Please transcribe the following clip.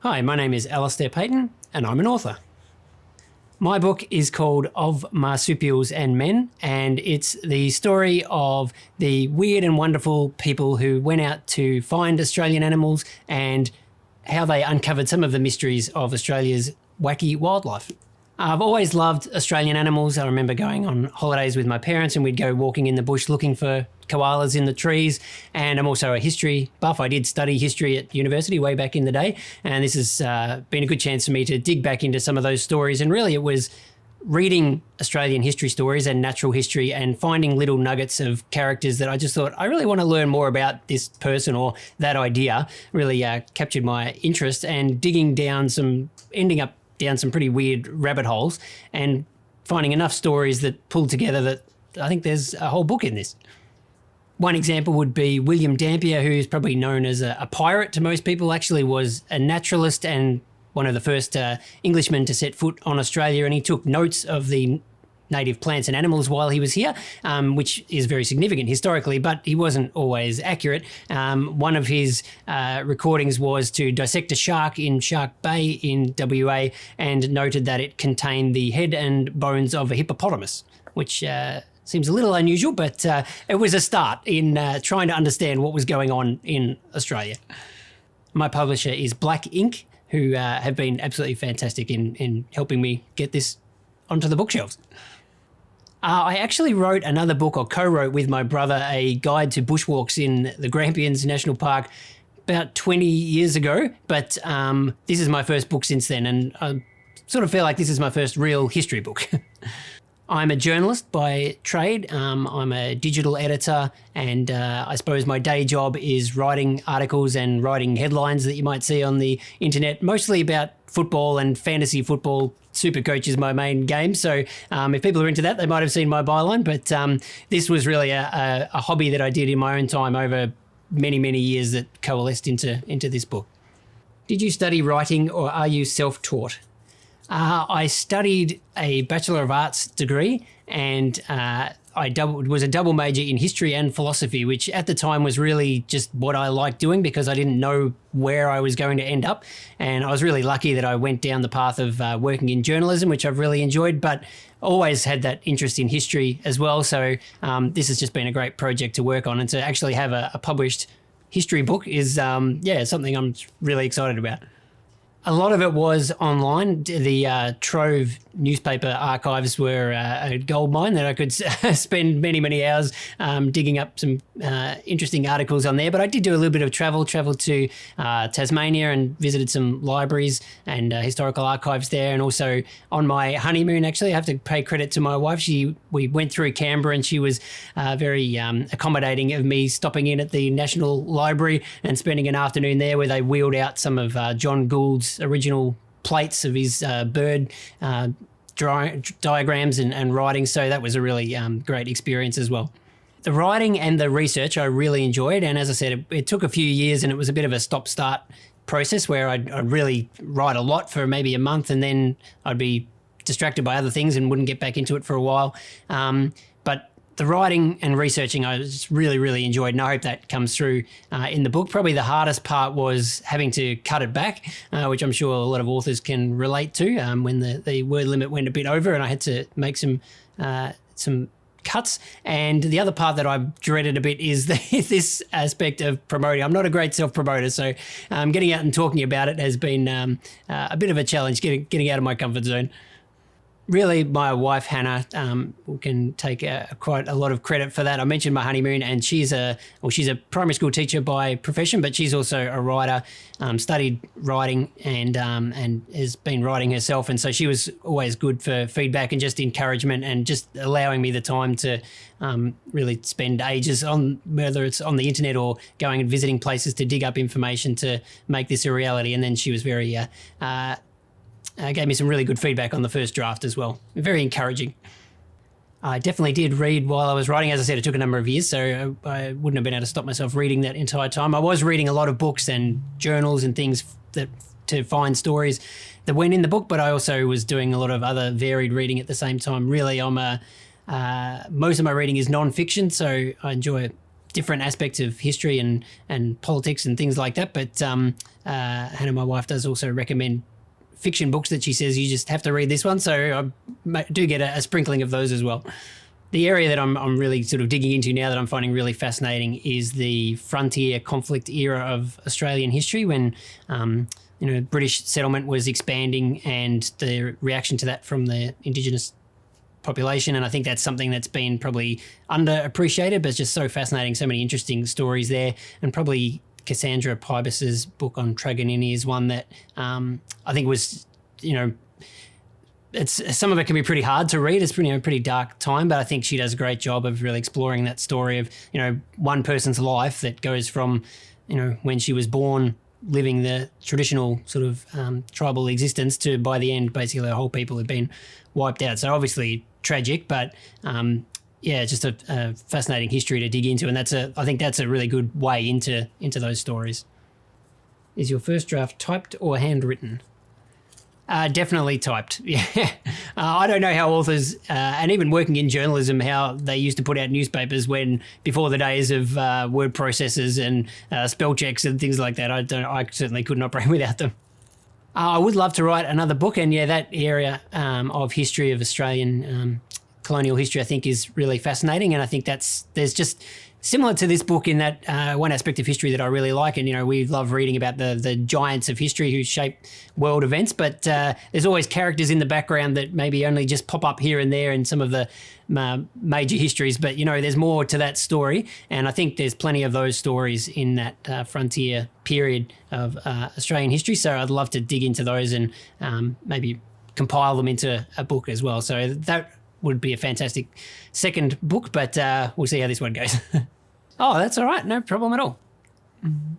Hi, my name is Alastair Payton and I'm an author. My book is called Of Marsupials and Men, and it's the story of the weird and wonderful people who went out to find Australian animals and how they uncovered some of the mysteries of Australia's wacky wildlife. I've always loved Australian animals. I remember going on holidays with my parents and we'd go walking in the bush looking for koalas in the trees. And I'm also a history buff. I did study history at university way back in the day. And this has been a good chance for me to dig back into some of those stories. And really it was reading Australian history stories and natural history and finding little nuggets of characters that I just thought, I really want to learn more about this person or that idea. Really captured my interest, and ending up down some pretty weird rabbit holes and finding enough stories that pulled together that I think there's a whole book in this. One example would be William Dampier, who is probably known as a pirate to most people, actually was a naturalist and one of the first Englishmen to set foot on Australia, and he took notes of the native plants and animals while he was here, which is very significant historically, but he wasn't always accurate. One of his recordings was to dissect a shark in Shark Bay in WA and noted that it contained the head and bones of a hippopotamus, which seems a little unusual, but it was a start in trying to understand what was going on in Australia. My publisher is Black Ink, who have been absolutely fantastic in helping me get this onto the bookshelves. I actually wrote another book, or co-wrote with my brother, a guide to bushwalks in the Grampians National Park about 20 years ago, but this is my first book since then, and I sort of feel like this is my first real history book. I'm a journalist by trade. I'm a digital editor, and I suppose my day job is writing articles and writing headlines that you might see on the internet, mostly about football and fantasy football. Supercoach is my main game, so if people are into that, they might have seen my byline, but this was really a hobby that I did in my own time over many, many years that coalesced into this book. Did you study writing, or are you self-taught? I studied a Bachelor of Arts degree, and I was a double major in history and philosophy, which at the time was really just what I liked doing because I didn't know where I was going to end up. And I was really lucky that I went down the path of working in journalism, which I've really enjoyed, but always had that interest in history as well. So this has just been a great project to work on, and to actually have a published history book is something I'm really excited about. A lot of it was online. The Trove newspaper archives were a goldmine that I could spend many, many hours digging up some interesting articles on there. But I did do a little bit of travel to Tasmania and visited some libraries and historical archives there. And also on my honeymoon, actually, I have to pay credit to my wife. We went through Canberra and she was very accommodating of me stopping in at the National Library and spending an afternoon there where they wheeled out some of John Gould's original plates of his bird diagrams and writing. So that was a really great experience as well. The writing and the research I really enjoyed. And as I said, it took a few years and it was a bit of a stop-start process where I'd really write a lot for maybe a month and then I'd be distracted by other things and wouldn't get back into it for a while. But the writing and researching I just really, really enjoyed, and I hope that comes through in the book. Probably the hardest part was having to cut it back, which I'm sure a lot of authors can relate to when the word limit went a bit over and I had to make some cuts. And the other part that I've dreaded a bit is this aspect of promoting. I'm not a great self-promoter, so getting out and talking about it has been a bit of a challenge, getting out of my comfort zone. Really, my wife, Hannah, can take quite a lot of credit for that. I mentioned my honeymoon, and she's a primary school teacher by profession, but she's also a writer, studied writing and has been writing herself. And so she was always good for feedback and just encouragement and just allowing me the time to really spend ages on, whether it's on the internet or going and visiting places to dig up information to make this a reality. And then she was very gave me some really good feedback on the first draft as well. Very encouraging. I definitely did read while I was writing. As I said, it took a number of years, so I wouldn't have been able to stop myself reading that entire time. I was reading a lot of books and journals and things to find stories that went in the book, but I also was doing a lot of other varied reading at the same time. Really, most of my reading is non-fiction, so I enjoy different aspects of history and politics and things like that. But Hannah, my wife, does also recommend fiction books that she says you just have to read this one. So I do get a sprinkling of those as well. The area that I'm really sort of digging into now that I'm finding really fascinating is the frontier conflict era of Australian history, when British settlement was expanding and the reaction to that from the Indigenous population. And I think that's something that's been probably underappreciated, but it's just so fascinating. So many interesting stories there, and probably Cassandra Pybus's book on Truganini is one that I think was, some of it can be pretty hard to read. It's pretty dark time, but I think she does a great job of really exploring that story of, one person's life that goes from, when she was born living the traditional sort of tribal existence to, by the end, basically the whole people had been wiped out. So obviously tragic, but just a fascinating history to dig into. And I think that's a really good way into those stories. Is your first draft typed or handwritten? Definitely typed. Yeah. I don't know how authors, and even working in journalism, how they used to put out newspapers before the days of word processors and spell checks and things like that. I certainly couldn't operate without them. I would love to write another book, and that area of history of Australian colonial history, I think, is really fascinating. And I think there's just similar to this book in that one aspect of history that I really like. And, we love reading about the giants of history who shape world events, but there's always characters in the background that maybe only just pop up here and there in some of the major histories. But, there's more to that story. And I think there's plenty of those stories in that frontier period of Australian history. So I'd love to dig into those and maybe compile them into a book as well. So that would be a fantastic second book, but we'll see how this one goes. Oh, that's all right. No problem at all. Mm-hmm.